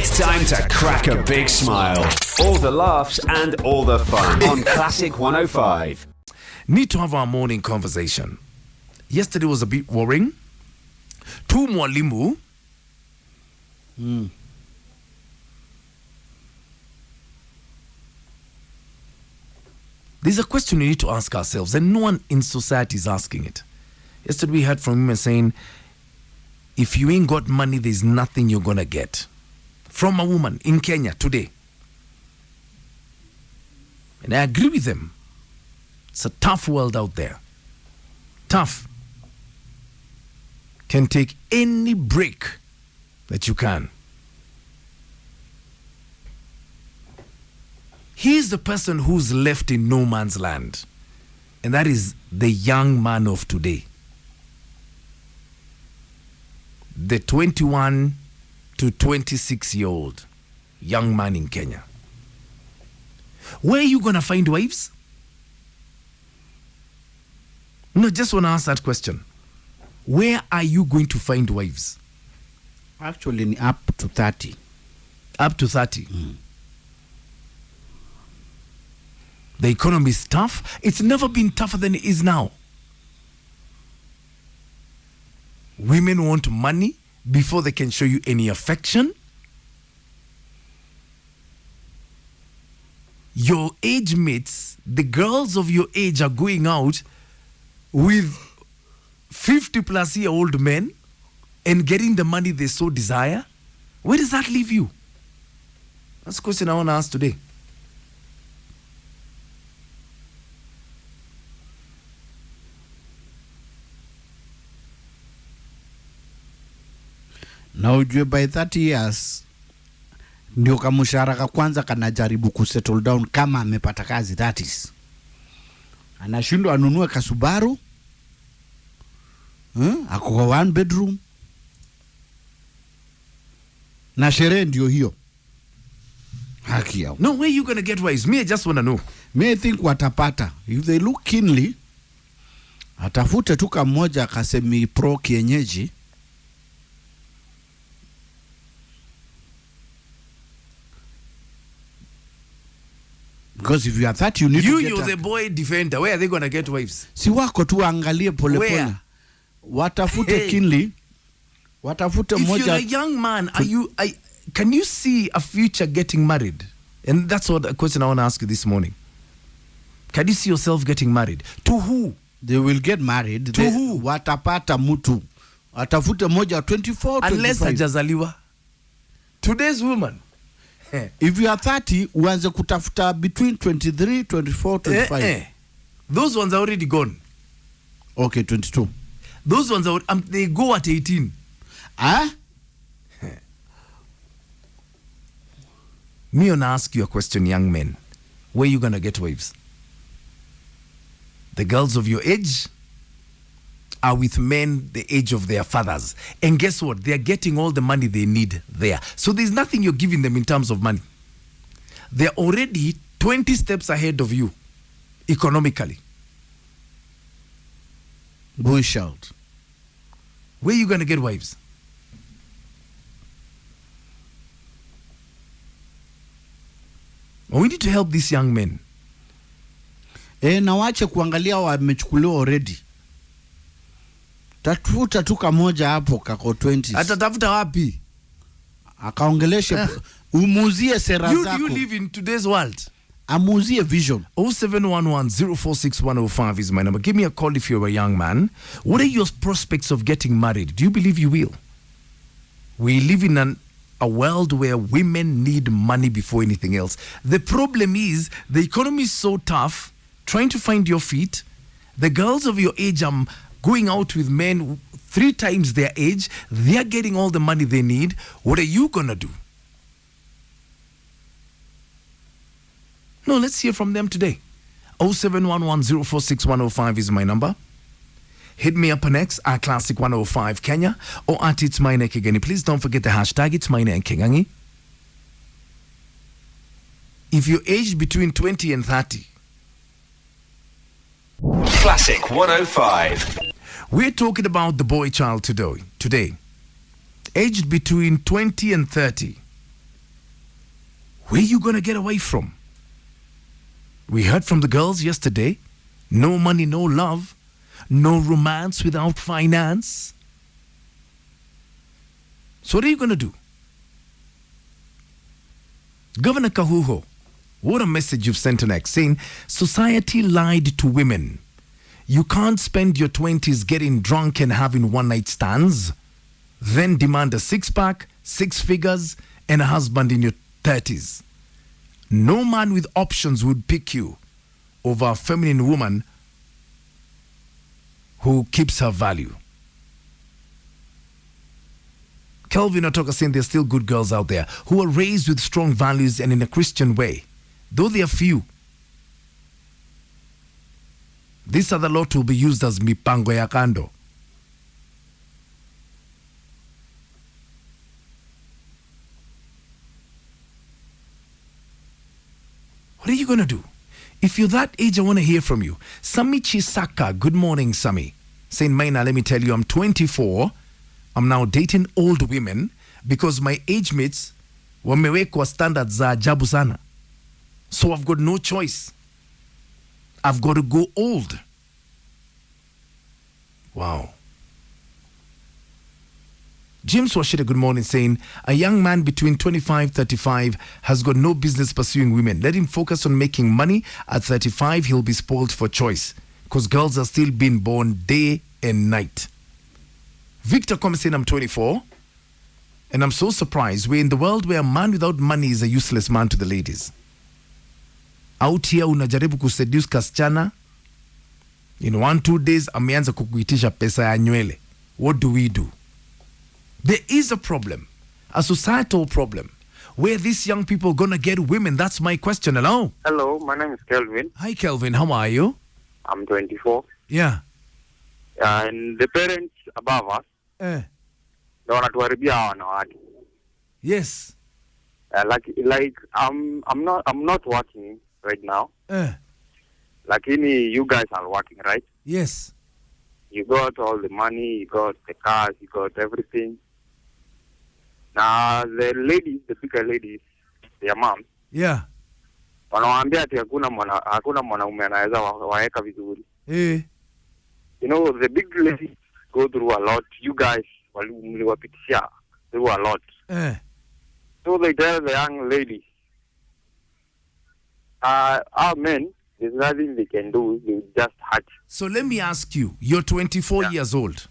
It's time to crack a big smile. All the laughs and all the fun on Classic 105. Need to have our morning conversation. Yesterday was a bit worrying. Two mwalimu. There's a question we need to ask ourselves, and no one in society is asking it. Yesterday we heard from women saying, if you ain't got money, there's nothing you're gonna get. From a woman in Kenya today. And I agree with them. It's a tough world out there. Tough. Can take any break that you can. He's the person who's left in no man's land. And that is the young man of today. The 21 to 26-year-old young man in Kenya. Where are you going to find wives? No, just want to ask that question. Where are you going to find wives? Actually, up to 30. Up to 30. The economy is tough. It's never been tougher than it is now. Women want money before they can show you any affection. Your age mates, the girls of your age are going out with 50-plus-year-old men and getting the money they so desire. Where does that leave you? That's the question I want to ask today. Na ujue by 30 years ndio kamushahara ka kwanza kanajaribu kusettle down kama amepata kazi. That is, anashindwa anunue kasubaru, ako kwa 1 bedroom, na sherehe ndio hiyo. Haki yao. No, where you gonna get wise? Me, I just wanna know. Me, I think watapata. If they look keenly, atafute tu kamoja kasemi pro kienyeji. Because if you are 30, you need to get... You're the boy defender. Where are they going to get wives? Si wako tu angalie pole pole. Watafute keenly. Watafute if moja. You're a young man, can you see a future getting married? And that's what a question I want to ask you this morning. Can you see yourself getting married? To who? They will get married. To who? Watapata mutu. Watafute moja 24, 25. Unless hajazaliwa. Today's woman. If you are 30, uanze kutafuta between 23, 24, 25. Those ones are already gone. Okay, 22. Those ones are they go at 18. Me wanna ask you a question, young men. Where are you gonna get wives? The girls of your age are with men the age of their fathers. And guess what? They're getting all the money they need there. So there's nothing you're giving them in terms of money. They're already 20 steps ahead of you economically. Bush out. Where are you going to get wives? Well, we need to help these young men. Na wache kuangalia wamechukuliwa already. Tafuta tu kamoja hapo kako 20s. Atatafuta wapi? Akaongeleshe umuzie sera zako. You live in today's world. Amuzie vision. 0711-046-105 is my number. Give me a call if you're a young man. What are your prospects of getting married? Do you believe you will? We live in a world where women need money before anything else. The problem is the economy is so tough, trying to find your feet. The girls of your age are going out with men 3 times their age. They're getting all the money they need. What are you going to do? No, let's hear from them today. 0711-046-105 is my number. Hit me up on X at Classic 105 Kenya or at It's My Neck Kigani. Please don't forget the hashtag It's My Neck Kigani. If you're aged between 20 and 30, Classic 105. We're talking about the boy child today. Aged between 20 and 30. Where are you going to get away from? We heard from the girls yesterday. No money, no love. No romance without finance. So what are you going to do? Governor Kahuho, what a message you've sent to next, saying society lied to women. You can't spend your 20s getting drunk and having one-night stands, then demand a six-pack, 6 figures, and a husband in your 30s. No man with options would pick you over a feminine woman who keeps her value. Kelvin Otoka saying there's still good girls out there who are raised with strong values and in a Christian way, though they are few. This other lot will be used as mipango ya kando. What are you going to do? If you're that age, I want to hear from you. Sami Chisaka, good morning, Sami. Saying, Maina, let me tell you, I'm 24. I'm now dating old women because my age mates wamewekwa standards za ajabu sana. So I've got no choice. I've got to go old. Wow. James Washita, good morning, saying, a young man between 25 35 has got no business pursuing women. Let him focus on making money. At 35, he'll be spoiled for choice because girls are still being born day and night. Victor comes saying, I'm 24 and I'm so surprised. We're in the world where a man without money is a useless man to the ladies. Out here unajaribu kuseduce kasichana. In 1-2 days ameanza kukuitisha pesa ya nywele. What do we do? There is a problem, a societal problem, where these young people gonna get women. That's my question. Hello? Hello, my name is Kelvin. Hi, Kelvin. How are you? I'm 24. Yeah. And the parents above us, Eh. they wanatuharibia hawa wanawake. Yes. I'm not working right now. Eh. Lakini you guys are working, right? Yes. You got all the money, you got the cars, you got everything. Now the ladies, the bigger ladies, their moms, Yeah. wanawaambia ati hakuna mwanaume anaweza waeka vizuri. Eh. You know, the big ladies go through a lot. You guys mliwapitisha through a lot. Eh. So they tell the young ladies, our men, there's nothing they can do. They just hurt. So let me ask you, you're 24 Yeah. years old.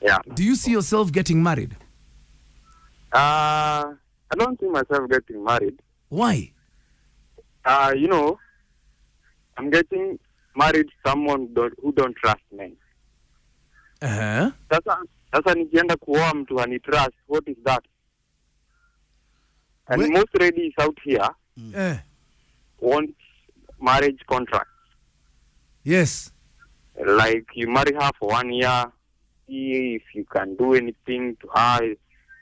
Yeah. Do you see yourself getting married? I don't see myself getting married. Why? You know, I'm getting married to someone who don't trust men. Uh-huh. Sasa nikienda kuoa mtu trust, what is that? And Wait. most ladies out here Eh. want marriage contracts. Yes. Like you marry her for 1 year, see if you can do anything to her,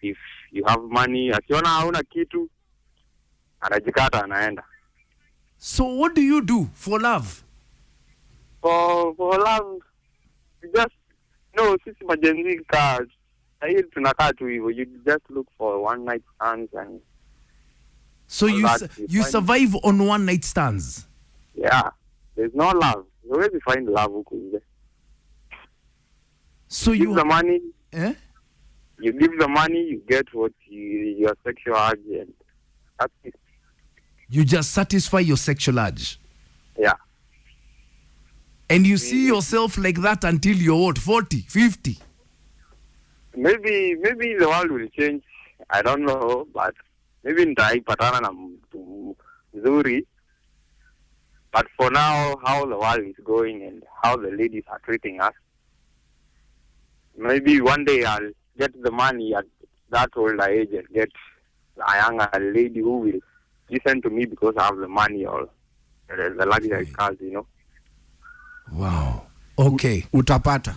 if you have money. Akiona hauna kitu, anajikata anaenda. So what do you do for love? For love, you just sisi majenzi cards. Hii tunakaa tu hivyo. You just look for one night stands and So you find- survive on one night stands. yeah, there's no love. You always find love huku nje. So Give the money, eh? you give the money, you get what your sexual urge, and that's it. You just satisfy your sexual urge. Yeah. And you see yourself like that until you're what, 40, 50? Maybe the world will change. I don't know, but maybe nitaipatana na mtu mzuri. But for now, how the world is going and how the ladies are treating us, maybe one day I'll get the money at that old age and get a younger lady who will listen to me because I have the money or the luxury cars, you know. Wow. Okay. Utapata.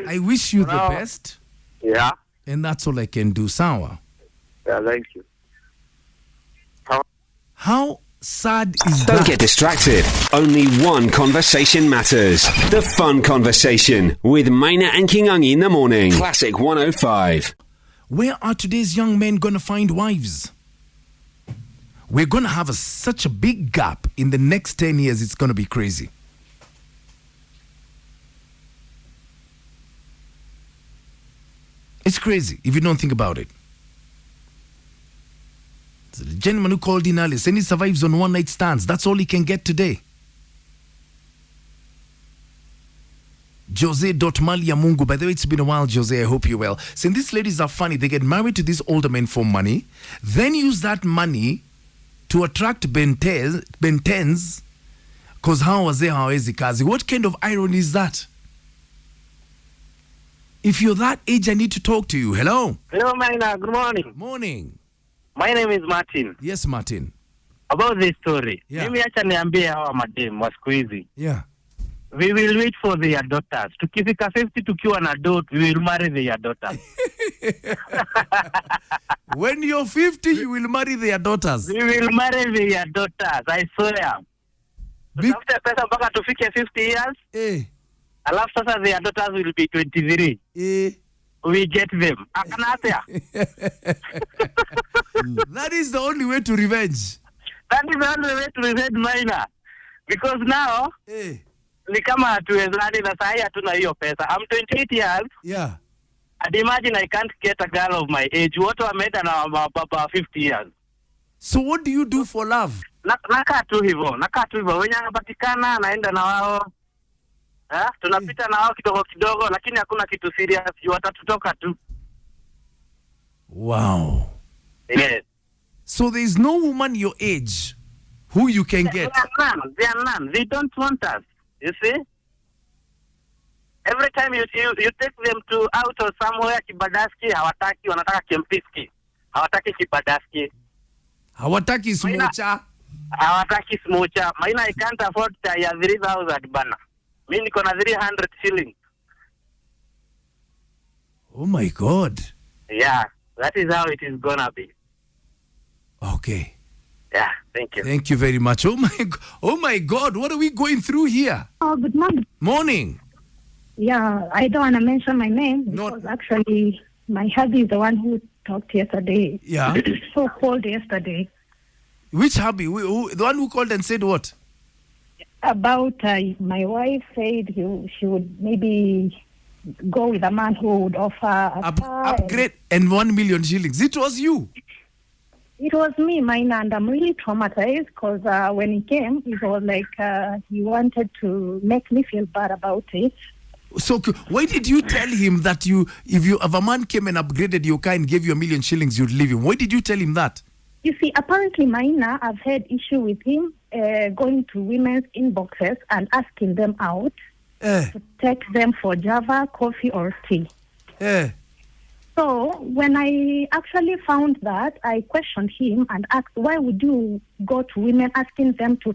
I wish you the Now- best. Yeah. And that's all I can do. Sawa. Yeah, thank you. How sad is Don't that? get distracted. Only one conversation matters. The fun conversation with Maina and Kingangi in the morning. Classic 105. Where are today's young men going to find wives? We're going to have such a big gap in the next 10 years. It's going to be crazy. It's crazy if you don't think about it. The gentleman who called in earlier said he survives on one night stands. That's all he can get today. Jose.Malia Mungu. By the way, it's been a while, Jose. I hope you're well. Saying these ladies are funny. They get married to these older men for money, then use that money to attract Bentens. Because how was they hawezi kazi? What kind of irony is that? If you're that age, I need to talk to you. Hello? Hello, Maina. Good morning. Morning. My name is Martin. Yes, Martin. About this story. Yeah. Mimi acha niambie hawa madem wa siku hizi. Yeah. We will wait for their daughters. Tukifika 50 tukiwa na dot, we will marry their daughters. When you're 50, you will marry their daughters. We will marry their daughters, I swear. Tutafute pesa mpaka tufike 50 years. Alafu sasa their daughters will be 23. We get them. Akanatea. That is the only way to revenge. That is the only way to revenge Maina. Because now, ni kama hatuwezani na sahi hatuna hiyo pesa. I'm 28 years. Yeah. And imagine I can't get a girl of my age. Wote wameenda na baba 50 years. So what do you do for love? Nakaa tu hivyo. Wenye anapatikana naenda na wao. Tunapita na wao kidogo lakini hakuna kitu serious. Watatutoka tu. Wow. Yes. So there is no woman your age who you can get. They are none. They don't want us. You see? Every time you take them to out or somewhere Kibadaski, hawataki, wanataka Kempiski. Hawataki Kibadaski. Hawataki smocha. Hawataki smocha. Maina, I can't afford ya 3,000 bana. Mimi niko na 300 shillings. Oh my God. Yeah, that is how it is gonna be. Okay. Yeah, thank you. Thank you very much. Oh my God, what are we going through here? Oh, good morning. Morning. Yeah, I don't want to mention my name because actually my hubby is the one who talked yesterday. Yeah. So called yesterday. Which hubby? The one who called and said what? About my wife said she would maybe go with a man who would offer a car upgrade and 1 million shillings. It was you. It was me, mine, and I'm really traumatized because when he came, it was like he wanted to make me feel bad about it. So why did you tell him that if a man came and upgraded your car and gave you 1 million shillings, you'd leave him? Why did you tell him that? You see, apparently, Maina, I've had issue with him going to women's inboxes and asking them out to take them for Java, coffee, or tea. So when I actually found that, I questioned him and asked, why would you go to women asking them to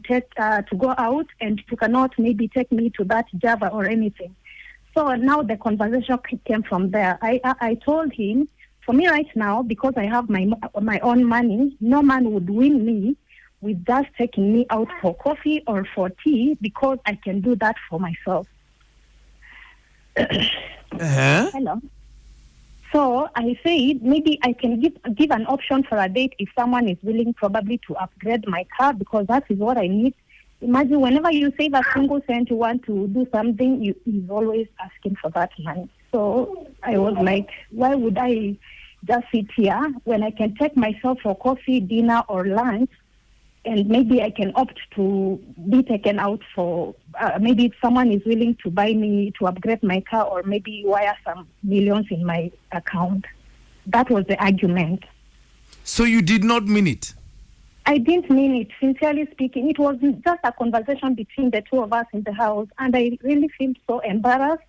go out and you cannot maybe take me to that Java or anything? So now the conversation came from there. I told him, for me right now, because I have my own money, no man would win me with just taking me out for coffee or for tea because I can do that for myself. Hello. So I said maybe I can give an option for a date if someone is willing probably to upgrade my car because that is what I need. Imagine whenever you save a single cent you want to do something, he's always asking for that money. So I was like, why would I just sit here when I can take myself for coffee, dinner, or lunch, and maybe I can opt to be taken out for, maybe if someone is willing to buy me, to upgrade my car, or maybe wire some millions in my account. That was the argument. So you did not mean it? I didn't mean it, sincerely speaking. It was just a conversation between the two of us in the house, and I really feel so embarrassed.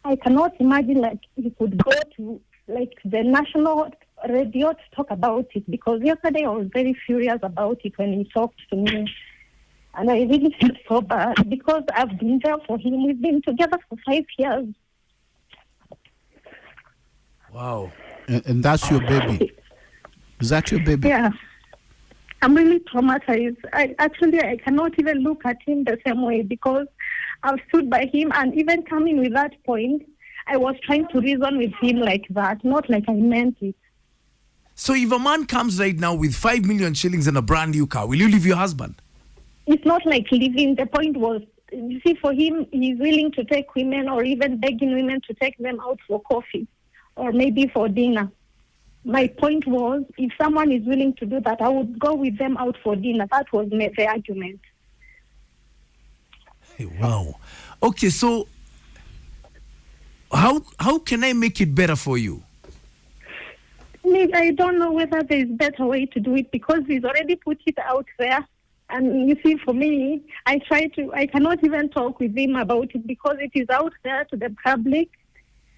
I cannot imagine like he could go to like the national radio to talk about it, because yesterday I was very furious about it when he talked to me, and I really feel so bad because I've been there for him. We've been together for 5 years. Wow. And that's your baby? Is that your baby? Yeah. I'm really traumatized. I cannot even look at him the same way because I've stood by him, and even coming with that point, I was trying to reason with him like that, not like I meant it. So if a man comes right now with 5 million shillings and a brand new car, will you leave your husband? It's not like leaving. The point was, you see, for him, he's willing to take women or even begging women to take them out for coffee or maybe for dinner. My point was, if someone is willing to do that, I would go with them out for dinner. That was the argument. Hey, wow. Okay, so how can I make it better for you? Maybe I don't know whether there is a better way to do it because he's already put it out there. And you see, for me, I cannot even talk with him about it because it is out there to the public.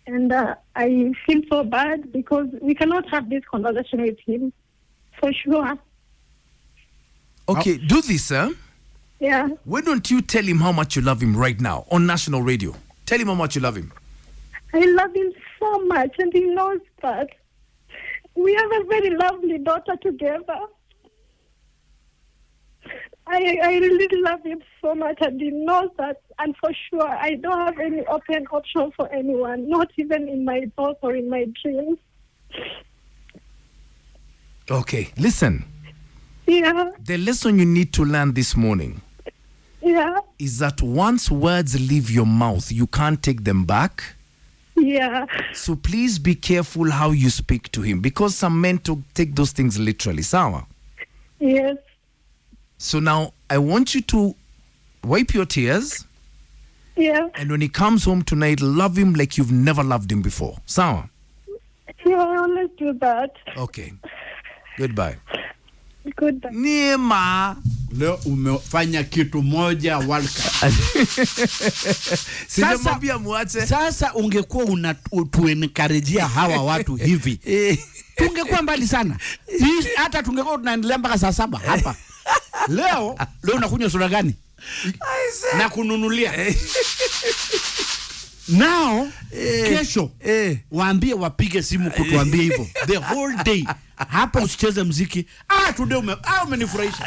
And I feel so bad because we cannot have this conversation with him, for sure. Okay, do this, huh? Yeah. Why don't you tell him how much you love him right now on national radio? Tell him how much you love him. I love him so much, and he knows that. We have a very lovely daughter together. I really love him so much, and he knows that. And for sure, I don't have any open option for anyone, not even in my thoughts or in my dreams. Okay, listen. Yeah. The lesson you need to learn this morning is that once words leave your mouth, you can't take them back. Yeah. So please be careful how you speak to him because some men take those things literally. Sawa? Yes. So now I want you to wipe your tears. Yeah. And when he comes home tonight, love him like you've never loved him before. Sawa? Yeah, I always do that. Okay. Goodbye. Goodbye. Niema. Leo umefanya kitu moja walka. Sasa ungekuwa unatuenkarejea hawa watu hivi. Tungekuwa mbali sana. Hata tungekuwa tunaendelea mpaka saa 7 hapa. Leo unakunywa soda gani? Na kununulia. Now, kesho, waambie wapige simu kutuambia hivyo. The whole day. Hapa usicheze mziki. Today umenifurahisha.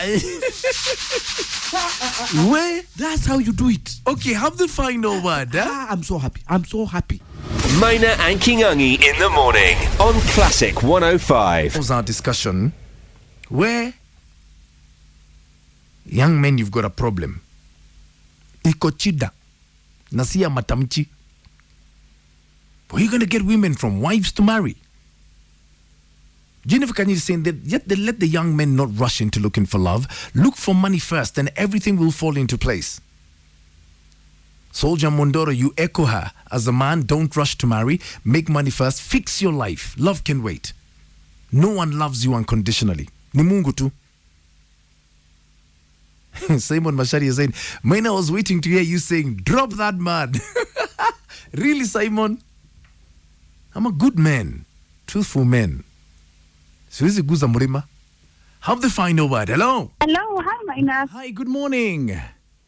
That's how you do it. Okay, have the final word. I'm so happy. I'm so happy. Maina and Kingangi in the morning on Classic 105. That was our discussion where young men, you've got a problem. Iko chida. Nasia matamchi. Where are you going to get women from wives to marry? Jennifer Kanye is saying that yet they let the young men not rush into looking for love. Look for money first and everything will fall into place. Soldier Mondoro, you echo her. As a man, don't rush to marry. Make money first. Fix your life. Love can wait. No one loves you unconditionally. Ni Mungu tu. Simon Mashari is saying, man, I was waiting to hear you saying, drop that man. Really, Simon? I'm a good man. Truthful man. Siwezi guza mlima. Have the final word. Hello. Hello. Hi, Maina. Hi, good morning.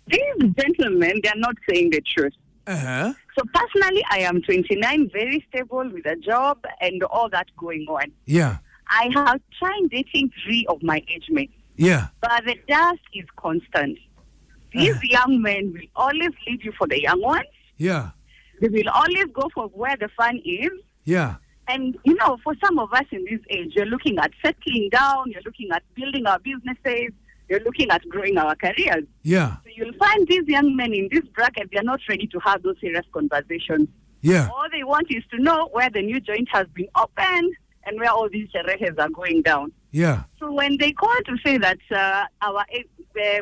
These gentlemen, they're not saying the truth. Uh-huh. So personally, I am 29, very stable with a job and all that going on. Yeah. I have tried dating 3 of my age mates. Yeah. But the dust is constant. These young men will always leave you for the young ones. Yeah. They will always go for where the fun is. Yeah. And, you know, for some of us in this age, you're looking at settling down, you're looking at building our businesses, you're looking at growing our careers. Yeah. So you'll find these young men in this bracket, they're not ready to have those serious conversations. Yeah. All they want is to know where the new joint has been opened and where all these sherehes are going down. Yeah. So when they call to say that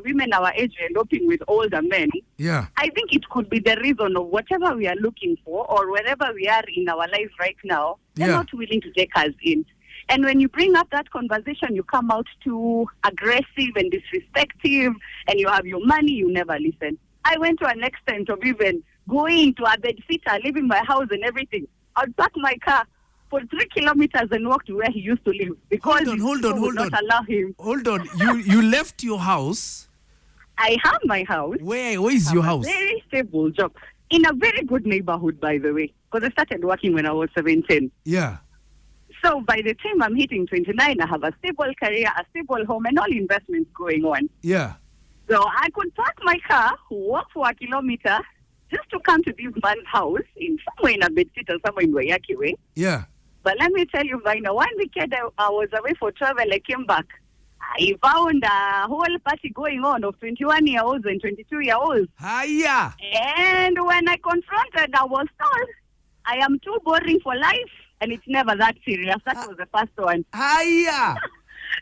women our age are eloping with older men, yeah, I think it could be the reason of whatever we are looking for or wherever we are in our lives right now, they're not willing to take us in. And when you bring up that conversation, you come out too aggressive and disrespectful, and you have your money, you never listen. I went to an extent of even going to a bedsitter, leaving my house and everything. I'd park my car for 3 kilometers and walk to where he used to live because hold on. not allow him. Hold on. You left your house. I have my house. Where is your house? A very stable job in a very good neighborhood, by the way, because I started working when I was 17. Yeah. So by the time I'm hitting 29, I have a stable career, a stable home, and all investments going on. Yeah. So I could park my car, walk for a kilometer, just to come to this man's house in somewhere in a bedsit or somewhere in Wayaki way. Yeah. But let me tell you, Vaina, one weekend I was away for travel. I came back. I found a whole party going on of 21-year-olds and 22-year-olds. Hiya. And when I confronted, I was told, I am too boring for life, and it's never that serious. That was the first one. Hiya.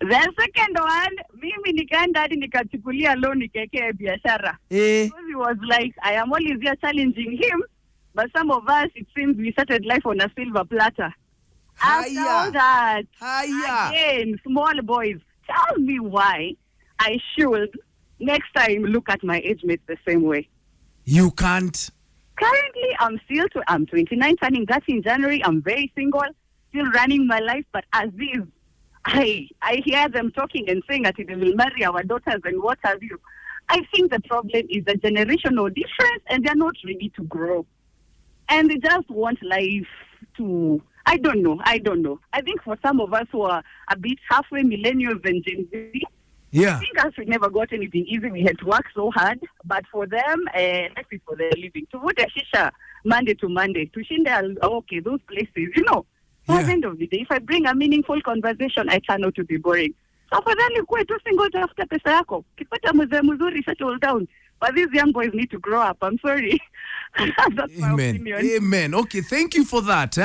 The second one, mimi nikaenda hadi nikachukulia loan nikawekea biashara. Because he was like, I am always here challenging him, but some of us, it seems we started life on a silver platter. After all that, again, small boys, tell me why I should next time look at my age mates the same way. You can't. Currently, I'm 29, turning 30 in January. I'm very single, still running my life, but as is, I hear them talking and saying that they will marry our daughters and what have you. I think the problem is the generational difference, and they're not ready to grow. And they just want life to... I don't know. I think for some of us who are a bit halfway millennials and Gen Z, yeah. I think us we never got anything easy. We had to work so hard. But for them, life is for their living. To put a shisha Monday to Monday, to shinda, okay, those places, you know. At the end of the day, if I bring a meaningful conversation, I turn out to be boring. So afadhali kuwe tu single tafuta pesa yako. Kipata mzee mzuri, settle down. But these young boys need to grow up. I'm sorry. That's my opinion. Amen. Okay, thank you for that.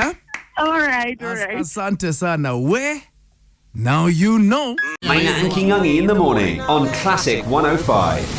All right. Asante sana. Where? Now you know. Maina and Kingangi in the morning on Classic 105.